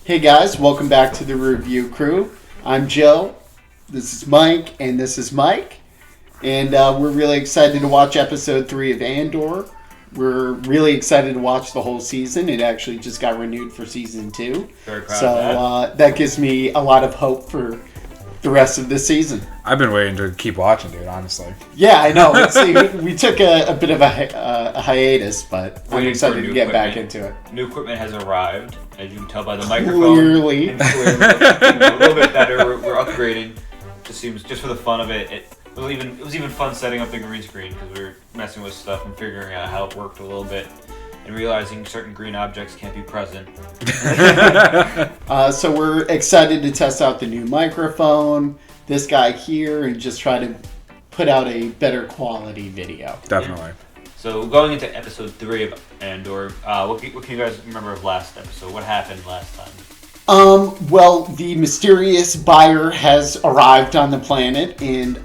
Hey guys, welcome back to the review crew. I'm Joe, this is Mike, and this is Mike. And we're really excited to watch episode 3 of Andor. We're really excited to watch the whole season. It actually just got renewed for season 2. Very proud of that gives me a lot of hope for the rest of the season. I've been waiting to keep watching, dude, honestly. Yeah, I know. We took a bit of a hiatus, but I'm excited to get back into it. New equipment has arrived, as you can tell by the microphone. Clearly. And clearly a little bit better. We're upgrading. Just for the fun of it. It was even fun setting up the green screen because we were messing with stuff and figuring out how it worked a little bit. And realizing certain green objects can't be present. So we're excited to test out the new microphone, this guy here, and just try to put out a better quality video. Definitely. Yeah. So going into episode 3 of Andor, what can you guys remember of last episode? What happened last time? Well, the mysterious buyer has arrived on the planet, and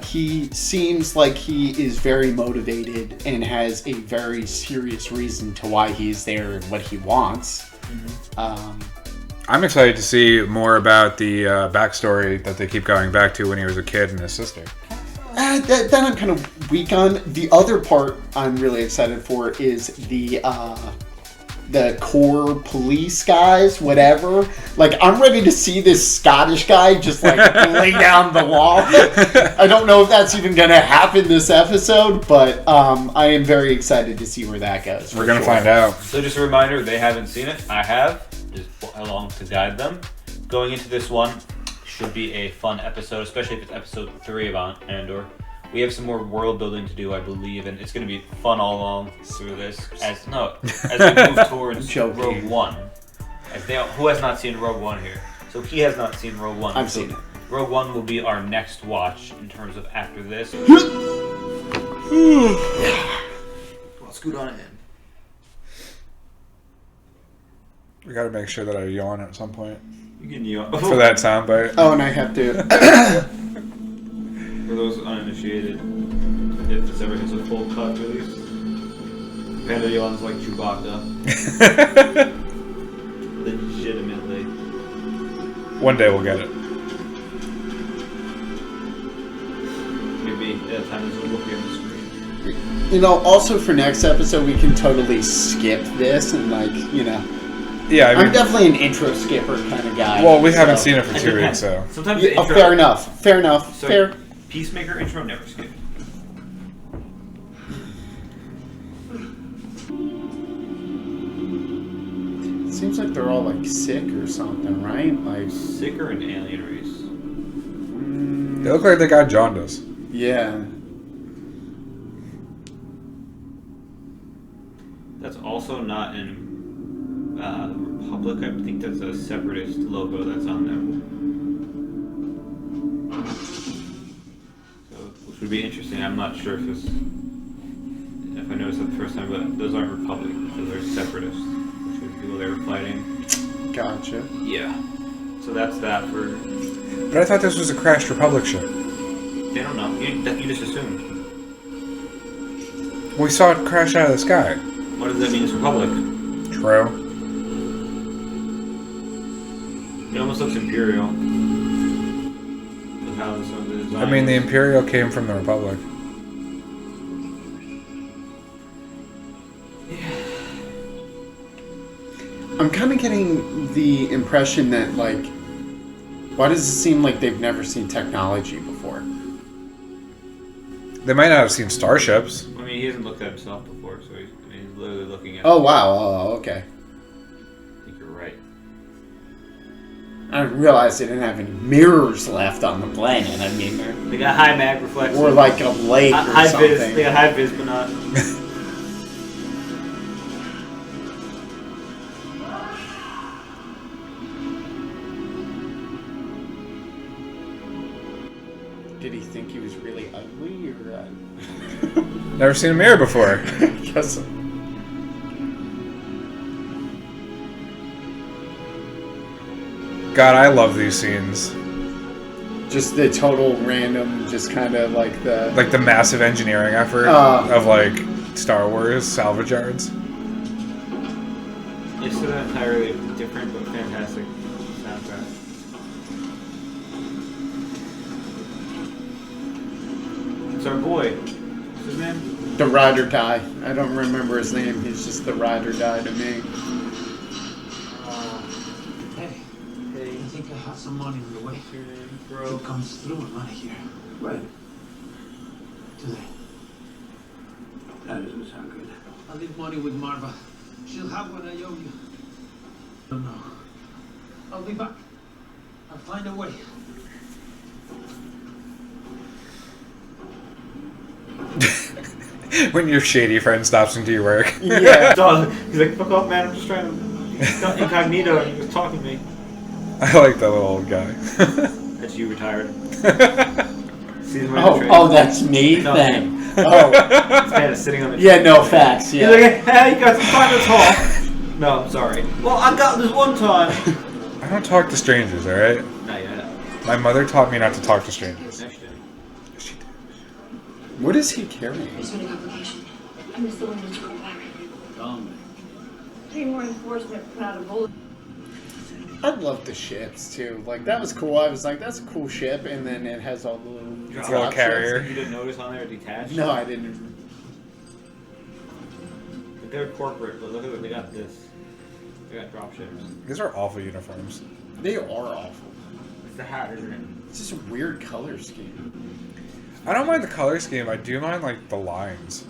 he seems like he is very motivated and has a very serious reason to why he's there and what he wants. Mm-hmm. I'm excited to see more about the backstory that they keep going back to when he was a kid and his sister. That I'm kind of weak on. The other part I'm really excited for is the core police guys, whatever. Like, I'm ready to see this Scottish guy just, like, lay down the law. I don't know if that's even going to happen this episode, but I am very excited to see where that goes. We're going to find out. So just a reminder, they haven't seen it. I have. Just along to guide them. Going into this one should be a fun episode, especially if it's episode 3 of Andor. We have some more world building to do, I believe, and it's going to be fun all along through this. As we move towards Rogue One. Who has not seen Rogue One here? So he has not seen Rogue One. I've seen it. Rogue One will be our next watch in terms of after this. Well, scoot on in. We got to make sure that I yawn at some point. You can yawn. For that soundbite. Oh, and I have to... For those uninitiated, if this ever hits a full cut release, Panda yawns like Chewbacca. Legitimately. One day we'll get it. Maybe at a time we'll look at the screen. You know, also for next episode, we can totally skip this and, like, you know... Yeah, I mean, I'm definitely an intro skipper kind of guy. Well, we haven't seen it for 2 weeks, so... Sometimes the intro... Fair enough. So fair. Peacemaker intro never skip. Seems like they're all like sick or something, right? Like sick or an alien race? They look like they got jaundice. Yeah. That's also not in Republic. I think that's a separatist logo that's on them. Which would be interesting. I'm not sure if I noticed that the first time, but those aren't Republic. Those are separatists, which are the people they were fighting. Gotcha. Yeah. So that's that for... But I thought this was a crashed Republic ship. They don't know. You just assumed. We saw it crash out of the sky. What does that mean it's Republic? True. It almost looks Imperial. With how some of the design I mean, the Imperial came from the Republic. I'm kind of getting the impression that, like, why does it seem like they've never seen technology before? They might not have seen starships. I mean, he hasn't looked at himself before, so he's literally looking at... Oh, wow. Oh, okay. I think you're right. I didn't realize they didn't have any mirrors left on the planet. I mean, they got high mag reflexes. Or like a lake or something. They got high vis, but not... Did he think he was really ugly, or... Never seen a mirror before. I guess so. God, I love these scenes. Just the total random, just kind of like the... Like the massive engineering effort of, like, Star Wars salvage yards. It's so that entirely different but fantastic soundtrack. It's our boy. What's his name? The ride or die. I don't remember his name. He's just the ride or die to me. Hey, I think I have some money on the way. Bro. Who comes through and money here? Right. Today. That doesn't sound good. I'll leave money with Marva. She'll have what I owe you. No. I'll be back. I'll find a way. When your shady friend stops into your work. Yeah. He's like, fuck off, man. I'm just trying to. He's not incognito and he was talking to me. I like that little old guy. That's you retired. Oh, that's me No. then. Oh. This man is sitting on the Yeah, no facts. He's Yeah. like, hey, you guys find us hall. No, I'm sorry. Well, I got this one time. I don't talk to strangers, alright? Not yet. My mother taught me not to talk to strangers. Next day. What is he carrying? There's been a complication. I missed the window to go back. Three more enforcement put out a bullet. I love the ships too. Like that was cool. I was like, that's a cool ship, and then it has all the little Little carrier. You didn't notice on there detached? No, I didn't. But they're corporate, but look at what they got this. They got drop ships. These are awful uniforms. They are awful. It's the hat, isn't it? It's just a weird color scheme. I don't mind the color scheme. I do mind like the lines.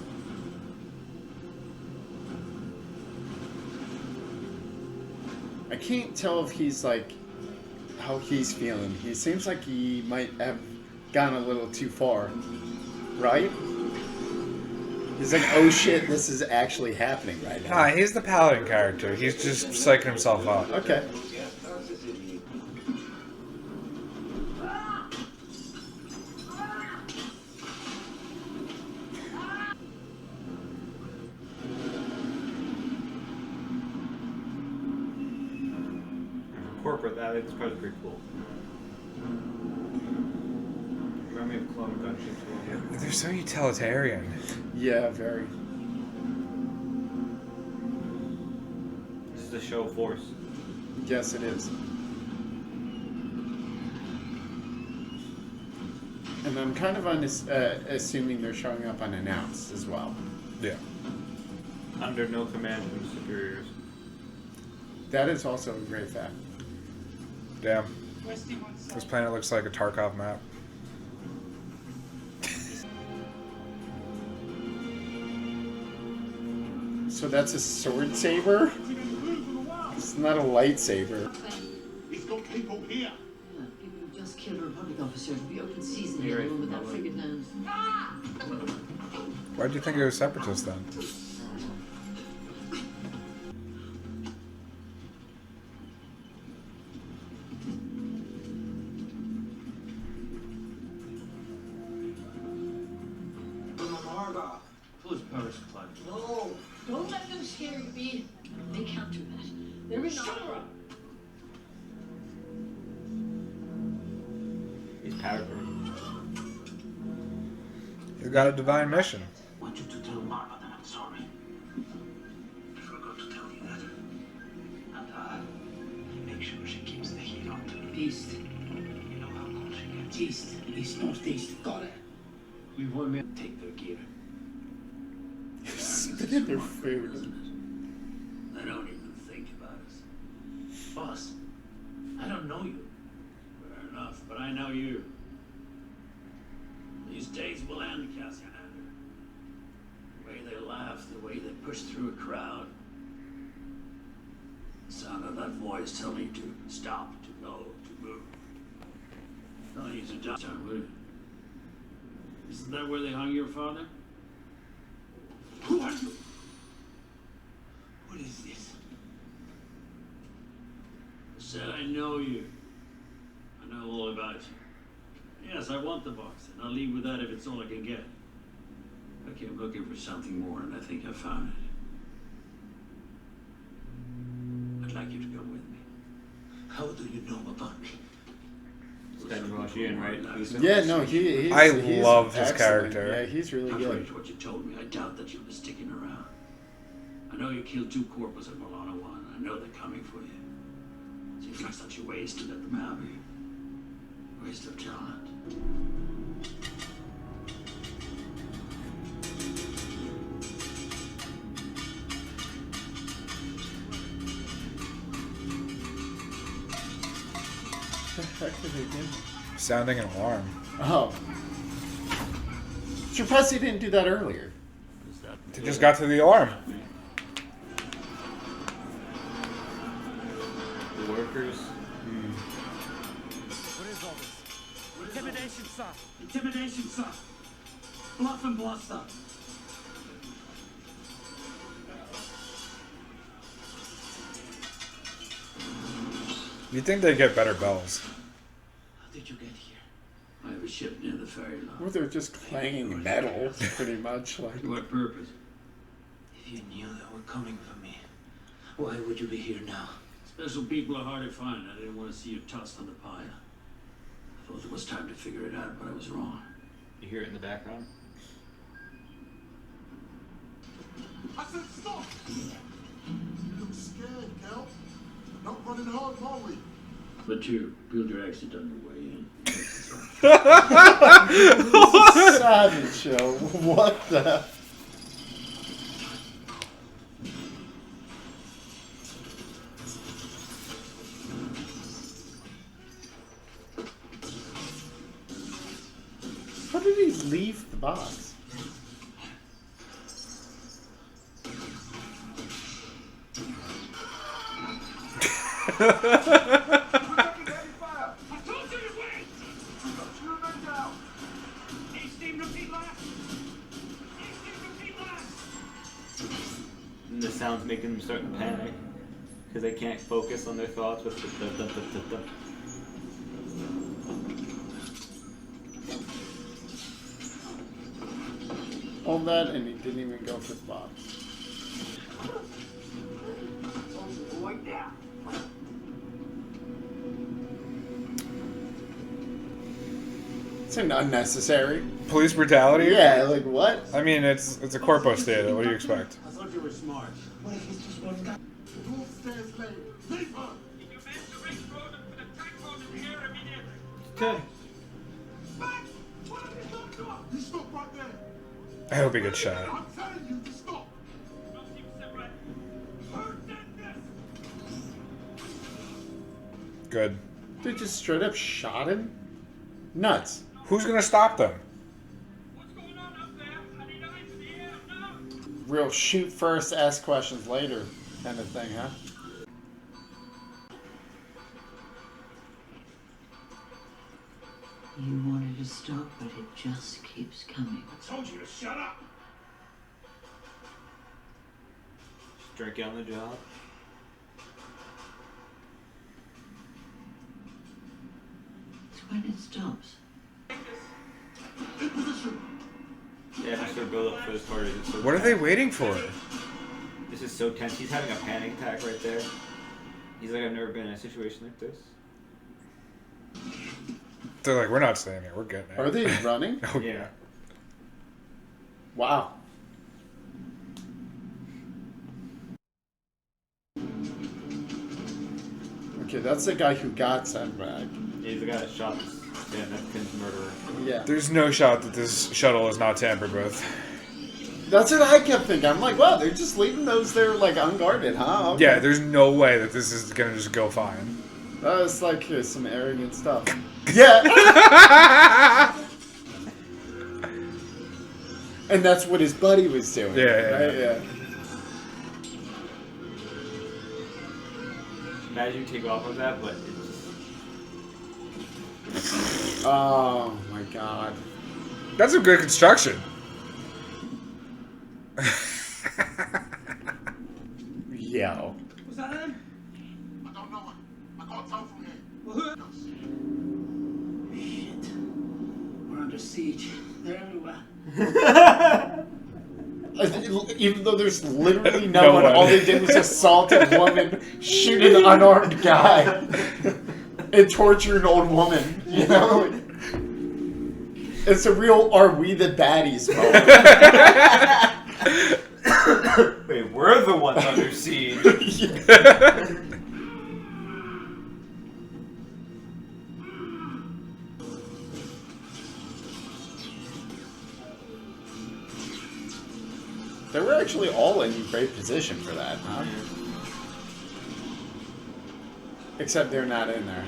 I can't tell if he's like how he's feeling. He seems like he might have gone a little too far, right? He's like, oh shit, this is actually happening right now. Nah, he's the paladin character. He's just psyching himself up. Okay. Corporate, that's probably pretty cool. Remind me of clone gunships a little bit. They're so utilitarian. Yeah, very. This is a show of force. Yes, it is. And I'm kind of assuming they're showing up unannounced as well. Yeah. Under no command from superiors. That is also a great fact. Damn. This planet looks like a Tarkov map. So that's a sword saber? It's not a lightsaber. He's got people here. Yeah, people who just killed a Republic officer. The open season You're here, right. with that frigate down. Why'd you think it was separatists then? Full power supply. No, don't let them scare you, B. They can't do that. They're in Andor. He's powered for He's got a divine mission. I want you to tell Marva that I'm sorry. I forgot to tell you that. And make sure she keeps the heat on to the east. You know how cold she gets. East, northeast. Got it. We want me to take their gear. Spit in their food. I don't even think about us. Boss, I don't know you. Fair enough, but I know you. These days will end, Cassian Andor. The way they laugh, the way they push through a crowd. The sound of that voice telling you to stop, to go, to move. Don't use a downturn, will you? Isn't that where they hung your father? Who are you? What is this? I said I know you. I know all about you. Yes, I want the box, and I'll leave with that if it's all I can get. I came looking for something more, and I think I found it. I'd like you to come with me. How do you know about me? Ian, right? Yeah, no, he's love his excellent. character. Yeah, he's really Contrary good. to what you told me, I doubt that you'll be sticking around. I know you killed 2 corpos at Milano 1. I know they're coming for you. Seems like such a waste to let them have me. Waste of talent. What the heck did they do? Sounding an alarm. Oh. Surprised he didn't do that earlier. They just got to the alarm. The workers. What is all this? Intimidation, sir. Intimidation, sir. Bluff and bluster. You'd think they'd get better bells. How did you get here? I have a ship near the ferry lot. Or they're just clanging metal, pretty much. Like. For what purpose? If you knew they were coming for me, why would you be here now? Special people are hard to find. I didn't want to see you tossed on the pile. I thought it was time to figure it out, but I was wrong. You hear it in the background? I said stop! You look scared, Cal. Not running hard, are we? But you build your exit on your way in. Savage show. What the? How did he leave the box? And the sounds making them start to panic because they can't focus on their thoughts with the dun, dun, dun, dun, dun. All that, and he didn't even go for the box. It's an unnecessary. Police brutality? Yeah, like what? I mean, it's a corpo state. What do you expect? I thought you were smart. What if it's just one guy? The wolf stands late. Leave her! Good. Max! What have you done to her? You stop right there! I hope he gets shot. I'm telling you to stop! Good. They just straight up shot him? Nuts. Who's gonna stop them? Real shoot first, ask questions later kind of thing, huh? You wanted to stop, but it just keeps coming. I told you to shut up. Just drinking on the job. It's when it stops. In position! Yeah, just their build up for this party. It's so What are they tense. waiting for? This is so tense. He's having a panic attack right there. He's like, I've never been in a situation like this. They're like, we're not staying here. We're getting Are out. they running? Oh, yeah. Wow. Okay, that's the guy who got sent back. He's the guy that shot this Pin's murderer. Yeah. There's no shot that this shuttle is not tampered with. That's what I kept thinking. I'm like, wow, they're just leaving those there, like, unguarded, huh? Okay. Yeah, there's no way that this is gonna just go fine. That was like, here's some arrogant stuff. Yeah! And that's what his buddy was doing. Yeah, right? yeah. Imagine you take off with that, but it's just... Oh my god. That's some good construction. Yo. Was that him? I don't know it. I can't tell from here. Well, shit. We're under siege. They're everywhere. Even though there's literally no, No one, one. all they did was assault a woman, shoot an unarmed guy, and torture an old woman. You know, it's a real "Are we the baddies?" moment. Wait, we're the ones under siege. They were actually all in great position for that, huh? Except they're not in there,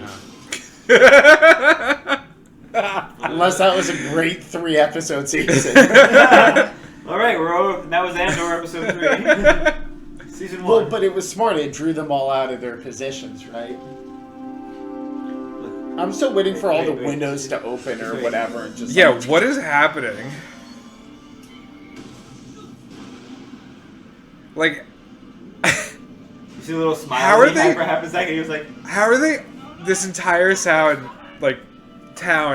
huh? Unless that was a great 3-episode season. All right, we're over. That was Andor episode 3, season 1. Well, but it was smart. It drew them all out of their positions, right? I'm still waiting for all the windows to open or whatever. And just Yeah, what is happening? Like, You see a little smile. How are they- For half a second, he was like, how are they? This entire town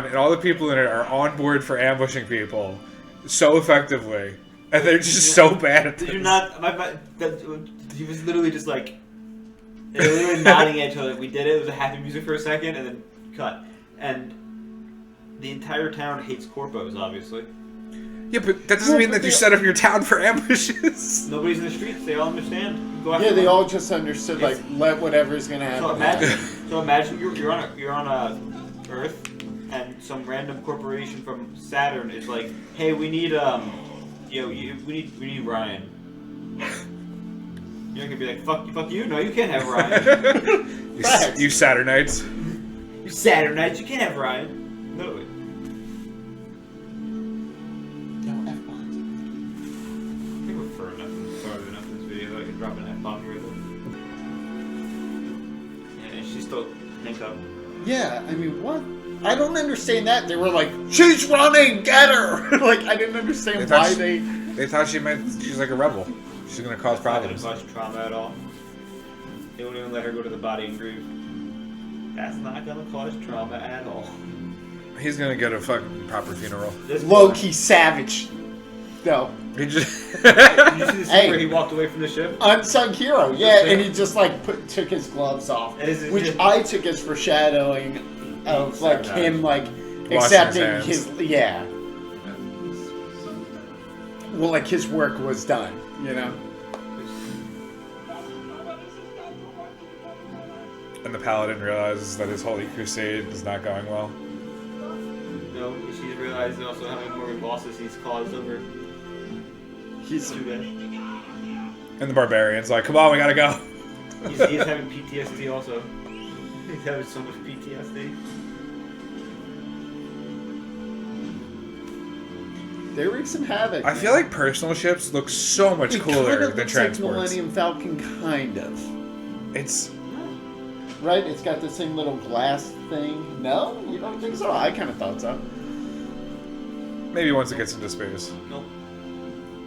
and all the people in it are on board for ambushing people so effectively, and they're just so bad at this. "Did you not?" He was literally just like, they were literally nodding at each other. We did it. It was a happy music for a second, and then cut. And the entire town hates corpos, obviously. Yeah, but that doesn't mean that you set up your town for ambushes. Nobody's in the streets. They all understand. Go after Yeah, they them. all just understood, Yes. like, let whatever's gonna happen. So imagine you're on a Earth, and some random corporation from Saturn is like, "Hey, we need we need Ryan." You're gonna be like, "Fuck you! No, you can't have Ryan. You Saturnites. You Saturnites, you can't have Ryan." Literally. No F-bombs. I think we're far enough in this video that I can drop an F-bomb right there. Yeah, and she's still handcuffed. Yeah, I mean, what? I don't understand that. They were like, she's running, get her! Like, I didn't understand why they... They thought she's like a rebel. She's gonna cause problems. Not gonna cause trauma at all. They won't even let her go to the body and grieve. That's not gonna cause trauma at all. He's gonna get a fucking proper funeral. Low-key savage. No. He just. Did you see the scene Hey. where he walked away from the ship? Unsung hero, yeah, and he just, like, took his gloves off. And is it- Which I took as foreshadowing of, like, him, like, his accepting hands. his... Yeah. Well, like, his work was done, you know? And the paladin realizes that his holy crusade is not going well. No, she's realized also how many more losses he's caused over. He's... Too bad. And the barbarian's like, "Come on, we gotta go." He's having PTSD also. He's having so much PTSD. They wreak some havoc. I feel like personal ships look so much it cooler kind of than looks transports. like Millennium Falcon, kind of. It's Right? It's got the same little glass thing. No? You don't think so? I kind of thought so. maybe once it gets into space. Nope.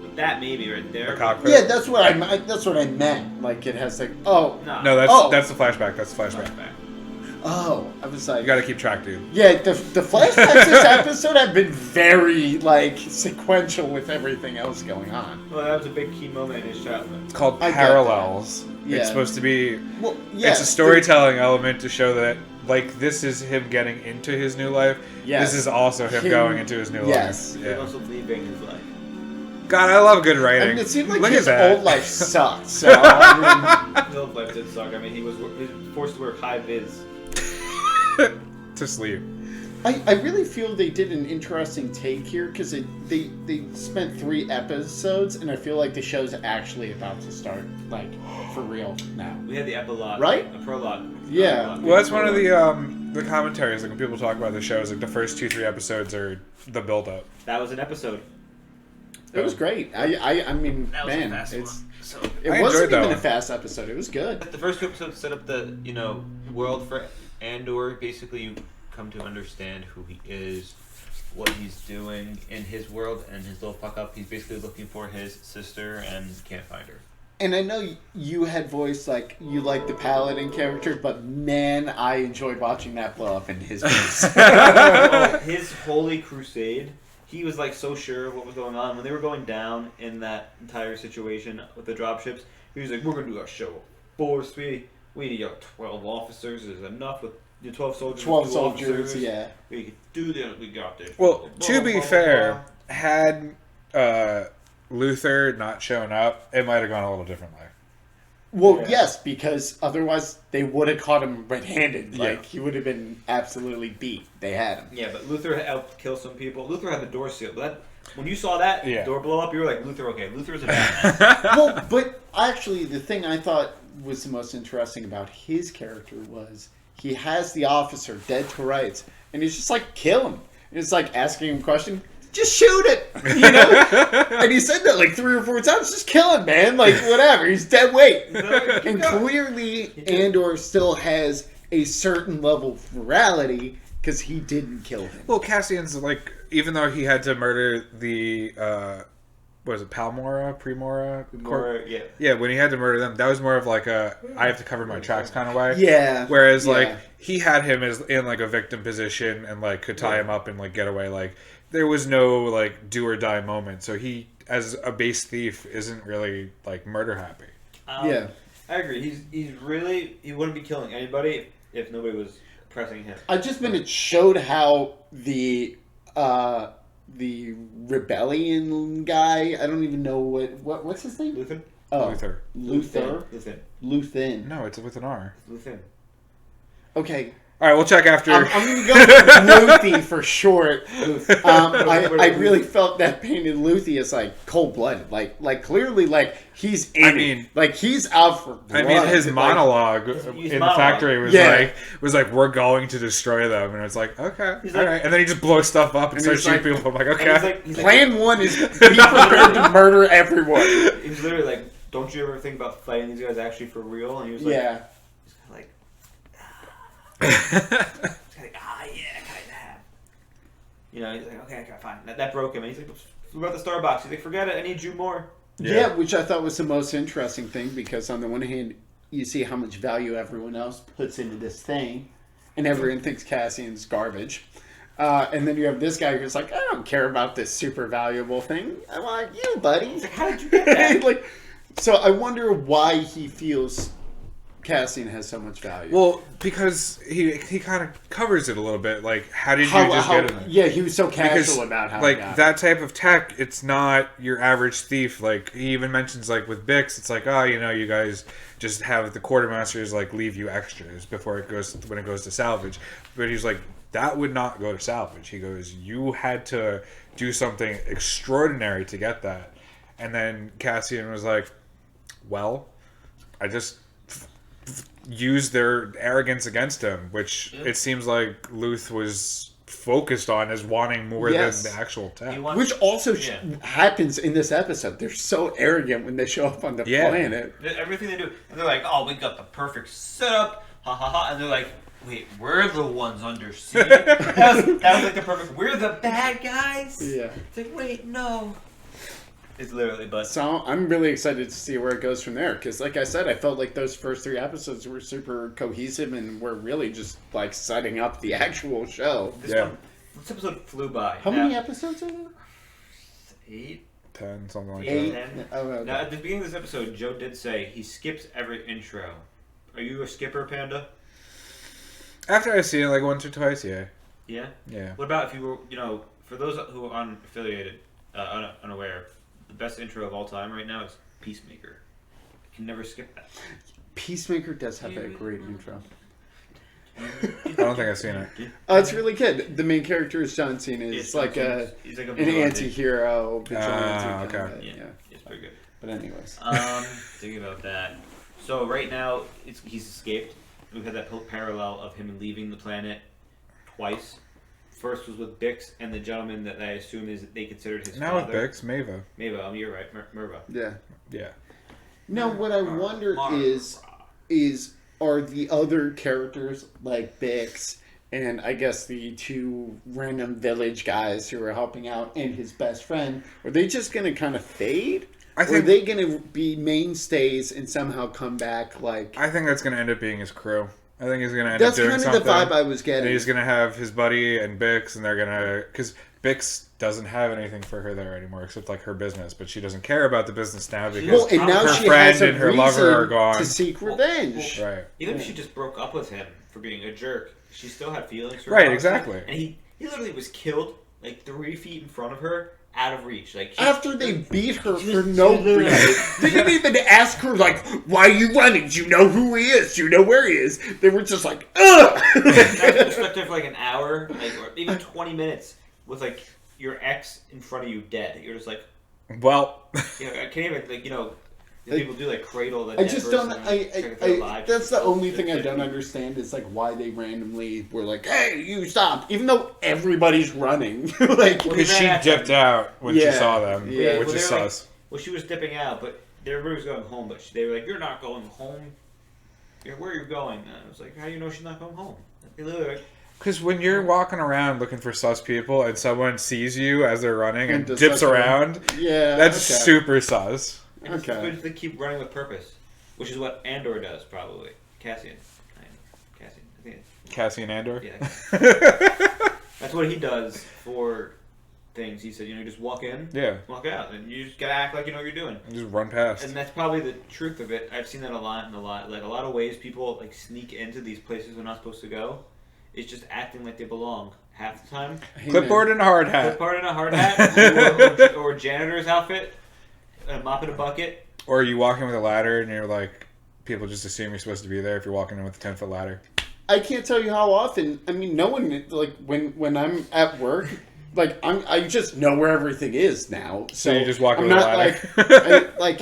But that maybe right there. The cockpit. Yeah, that's what I meant. Like, it has, like... Oh. No, that's Oh. that's the flashback. That's the flashback. Oh. I was like... You gotta keep track, dude. Yeah, the flashbacks this episode have been very, like, sequential with everything else going on. Well, that was a big key moment in his childhood. It's called I get Parallels. Yeah. It's supposed to be... Well, yeah. it's a storytelling element to show that, like, this is him getting into his new life. Yes. This is also him going into his new Yes. life. He's Yeah. also leaving his life. God, I love good writing. I mean, it seemed like Look his at that. old life sucked, so, I His old life did suck. I mean, he was forced to work high vis. To sleep. mean, I really feel they did an interesting take here, because they spent 3 episodes, and I feel like the show's actually about to start, like, for real now. We had the epilogue. Right? The prologue. Yeah. Prologue. Well, that's one of the commentaries. Like when people talk about the shows, like the first 2-3 episodes are the build-up. That was an episode. It was great. I mean, That was a man, fast it's... one. So, It I wasn't enjoyed that even a one. fast episode. It was good. the first 2 episodes set up the world for Andor. Basically, you come to understand who he is, what he's doing in his world, and his little fuck up. He's basically looking for his sister and can't find her. And I know you had voiced, like, you like the Paladin character, but man, I enjoyed watching that blow up in his face. His holy crusade. He was like so sure of what was going on when they were going down in that entire situation with the dropships. He was like, "We're gonna do our show force. We need 12 officers. There's enough with 12 soldiers. 12 2 soldiers, officers. yeah. We can do this. We got this." Well, Blah, to blah, be blah, blah, fair, had Luther not shown up, it might have gone a little differently. Well, Yeah. yes, because otherwise they would have caught him red-handed. Yeah. Like, he would have been absolutely beat. They had him. blah. Yeah, but Luther helped kill some people. Luther had the door sealed. But When you saw that door blow up, you were like, Luther, okay, Luther's a bad man. Well, but actually, the thing I thought was the most interesting about his character was he has the officer dead to rights, and he's just like, kill him. And it's like asking him a question, just shoot it, you know? And he said that like 3 or 4 times, just kill him, man. Like, whatever, he's dead weight. And clearly, Andor still has a certain level of morality because he didn't kill him. Well, Cassian's like, even though he had to murder the, what is it, Palmora? Premora? Yeah, when he had to murder them, that was more of like a, I have to cover my tracks kind of way. Yeah. Whereas, like, he had him as in, like, a victim position and, like, could tie him up and, like, get away. Like, there was no, like, do or die moment. So he, as a base thief, isn't really, like, murder happy. Yeah. I agree. He's really, he wouldn't be killing anybody if nobody was pressing him. I just meant it showed how the rebellion guy, I don't even know what's his name? Luthen? Oh, Luther. Luthen. No, it's with an R. Luthen. Okay. All right, we'll check after. I'm going to go with Luthi for short. I really felt that painted Luthi as like cold-blooded, like clearly, like he's in it. Like he's out for blood. I mean, his monologue in the factory was like, we're going to destroy them, and it's like, okay, all right, and then he just blows stuff up and starts shooting people. I'm like, okay. Plan 1 is be prepared to murder everyone. He was literally like, don't you ever think about fighting these guys actually for real? And he was like, he's kind of like. Kind of have. You know, he's like, okay, fine. That broke him. And he's like, what about the Starbucks? He's like, forget it. I need you more. Yeah, which I thought was the most interesting thing because on the one hand, you see how much value everyone else puts into this thing, and everyone thinks Cassian's garbage. And then you have this guy who's like, I don't care about this super valuable thing. I want you, buddy. He's like, how did you get that? So I wonder why he feels Cassian has so much value. Well, because he kind of covers it a little bit. Like, how did you just get it? Yeah, he was so casual about how like he got that type of tech. It's not your average thief. Like he even mentions, like with Bix, it's like, oh, you know, you guys just have the quartermasters like leave you extras before it goes to salvage. But he's like, that would not go to salvage. He goes, you had to do something extraordinary to get that. And then Cassian was like, well, I just use their arrogance against him, which it seems like Luth was focused on as wanting more than the actual tech. Which also happens in this episode. They're so arrogant when they show up on the planet. Everything they do. And they're like, oh, we got the perfect setup. Ha ha ha. And they're like, wait, we're the ones under siege. that was like the perfect, we're the bad guys? Yeah. It's like, wait, no. It's literally, but so I'm really excited to see where it goes from there. Because, like I said, I felt like those first 3 episodes were super cohesive and were really just like setting up the actual show. This episode flew by. How many episodes are there? 8, 10, something like 8, that. 10. Oh, okay. Now, at the beginning of this episode, Joe did say he skips every intro. Are you a skipper, Panda? After I've seen it like once or twice, yeah. Yeah. Yeah. What about if you were, you know, for those who are unaffiliated, unaware. The best intro of all time right now is Peacemaker. You can never skip that. Peacemaker does have a great intro. I don't think I've seen it. It's really good. The main character is John Cena. He's like an anti-hero. Vigilante okay. Yeah, it's pretty good. But anyways. Thinking about that. So right now, he's escaped. We've had that parallel of him leaving the planet twice. First was with Bix and the gentleman that I assume is they considered his father. Not with Bix, Mava. Mava, you're right, Merva. Yeah. Now, what I wonder is are the other characters like Bix and I guess the 2 random village guys who are helping out and his best friend, are they just going to kind of fade? Or are they going to be mainstays and somehow come back like... I think that's going to end up being his crew. I think he's going to end up doing something. That's kind of the vibe I was getting. And he's going to have his buddy and Bix, and they're going to... Because Bix doesn't have anything for her there anymore, except like her business. But she doesn't care about the business now because and now her she friend has a and her lover are gone. To seek revenge. Right. Even if she just broke up with him for being a jerk, she still had feelings for him. Right, exactly. And he literally was killed like 3 feet in front of her. Out of reach, like after they beat her for no reason. They didn't even ask her like, "Why are you running? Do you know who he is? Do you know where he is?" They were just like, "Ugh!" Stuck there for like an hour, like or even 20 minutes with like your ex in front of you dead. You're just like, Well, you know, I can't even like, you know, people do like cradle the I dead just person don't. and check if they're alive. That's the only thing I don't understand is like why they randomly were like, "Hey, you stop!" Even though everybody's running, like because she dipped out when she saw them, Yeah. which Well, is they were like- sus. well, she was dipping out, but everybody was going home. But they were like, "You're not going home. Where are you going?" And I was like, "How do you know she's not going home?" They literally like, Because when you're walking around looking for sus people and someone sees you as they're running and just dips like around, yeah, that's okay. super sus. Okay. They keep running with purpose, which is what Andor does probably. Cassian, I think. Cassian Andor? Yeah. That's what he does for things. He said, you know, you just walk in, Yeah. walk out, and you just gotta act like you know what you're doing. Just run past. And that's probably the truth of it. I've seen that a lot. Like a lot of ways people like sneak into these places they're not supposed to go. It's just acting like they belong half the time. Clipboard and a hard hat. Clipboard in a hard hat, or janitor's outfit, a mop in a bucket. Or you walk in with a ladder and you're like, people just assume you're supposed to be there if you're walking in with a 10-foot ladder. I can't tell you how often. I mean, no one like when I'm at work, like I just know where everything is now. So you just walk I'm with a not ladder. like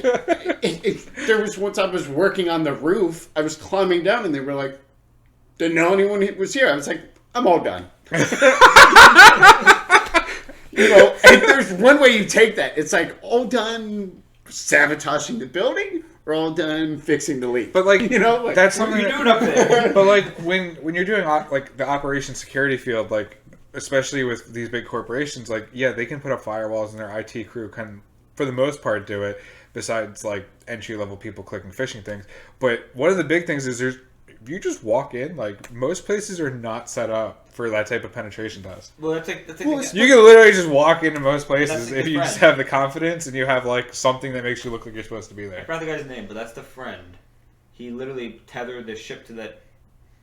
there was once I was working on the roof. I was climbing down and they were like, didn't know anyone was here. I was like, I'm all done. You know, and there's one way you take that. It's like all done sabotaging the building or all done fixing the leak. But like, you know, like, that's something. What are you doing up there? But like when you're doing like the operation security field, like especially with these big corporations, like yeah, they can put up firewalls and their IT crew can, for the most part, do it. Besides like entry level people clicking phishing things, but one of the big things is if you just walk in, like most places are not set up for that type of penetration test. Well, that's like Well, You can literally just walk into most That's places like if the you friend. just have the confidence and you have like something that makes you look like you're supposed to be I there. forgot the guy's name, but that's the friend. He literally tethered the ship to that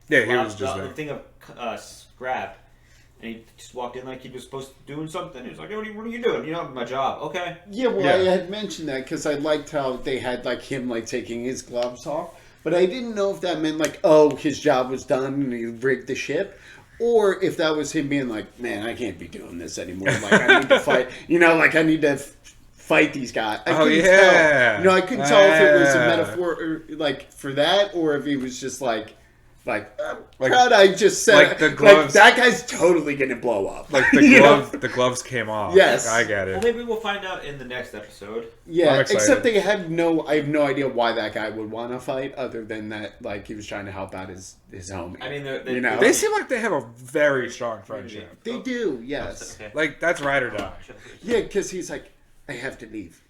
Yeah, he was just the there. thing of scrap, and he just walked in like he was supposed to doing something. He was like, hey, what are you doing? You know, my job. Okay. Yeah, well, Yeah. I had mentioned that because I liked how they had like him like taking his gloves off, but I didn't know if that meant like, oh, his job was done and he rigged the ship, or if that was him being like, man, I can't be doing this anymore. Like I need to fight. You know, like I need to fight these guys. I couldn't yeah. tell. You know, I couldn't tell if it was a Yeah. metaphor or, like for that, or if he was just like. I'm Like- proud I just said like the gloves- that guy's totally gonna blow up. Like the You know? gloves came off. Yes. I get Well, it. maybe we'll find out in the next episode. Yeah, I'm excited. except I have no idea why that guy would want to fight, other than that, like he was trying to help out his homie. I mean, they're, You know? They seem like they have a very strong friendship. They do, yes. Okay. Like that's ride or die. Yeah, because he's like, I have to leave.